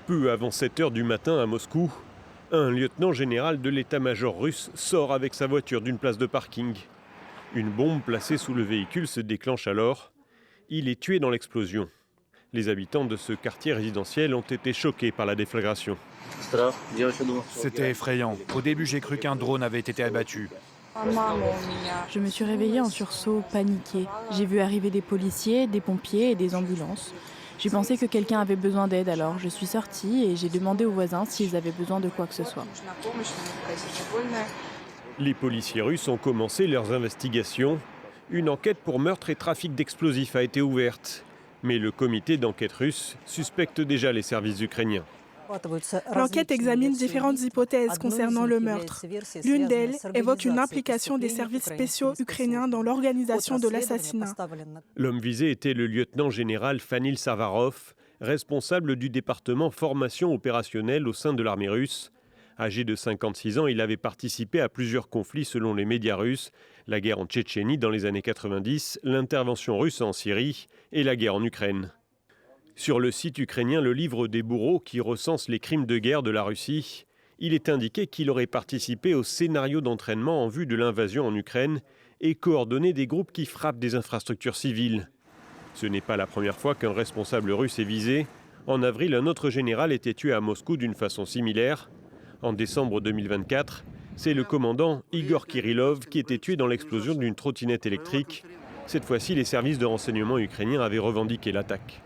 Peu avant 7 h du matin à Moscou, un lieutenant général de l'état-major russe sort avec sa voiture d'une place de parking. Une bombe placée sous le véhicule se déclenche alors. Il est tué dans l'explosion. Les habitants de ce quartier résidentiel ont été choqués par la déflagration. C'était effrayant. Au début, j'ai cru qu'un drone avait été abattu. Je me suis réveillée en sursaut, paniquée. J'ai vu arriver des policiers, des pompiers et des ambulances. J'ai pensé que quelqu'un avait besoin d'aide, alors je suis sortie et j'ai demandé aux voisins s'ils avaient besoin de quoi que ce soit. Les policiers russes ont commencé leurs investigations. Une enquête pour meurtre et trafic d'explosifs a été ouverte. Mais le comité d'enquête russe suspecte déjà les services ukrainiens. L'enquête examine différentes hypothèses concernant le meurtre. L'une d'elles évoque une implication des services spéciaux ukrainiens dans l'organisation de l'assassinat. L'homme visé était le lieutenant-général Fanil Savarov, responsable du département formation opérationnelle au sein de l'armée russe. Âgé de 56 ans, il avait participé à plusieurs conflits selon les médias russes, la guerre en Tchétchénie dans les années 90, l'intervention russe en Syrie et la guerre en Ukraine. Sur le site ukrainien Le Livre des bourreaux, qui recense les crimes de guerre de la Russie, il est indiqué qu'il aurait participé au scénario d'entraînement en vue de l'invasion en Ukraine et coordonné des groupes qui frappent des infrastructures civiles. Ce n'est pas la première fois qu'un responsable russe est visé. En avril, un autre général était tué à Moscou d'une façon similaire. En décembre 2024, c'est le commandant Igor Kirillov qui était tué dans l'explosion d'une trottinette électrique. Cette fois-ci, les services de renseignement ukrainiens avaient revendiqué l'attaque.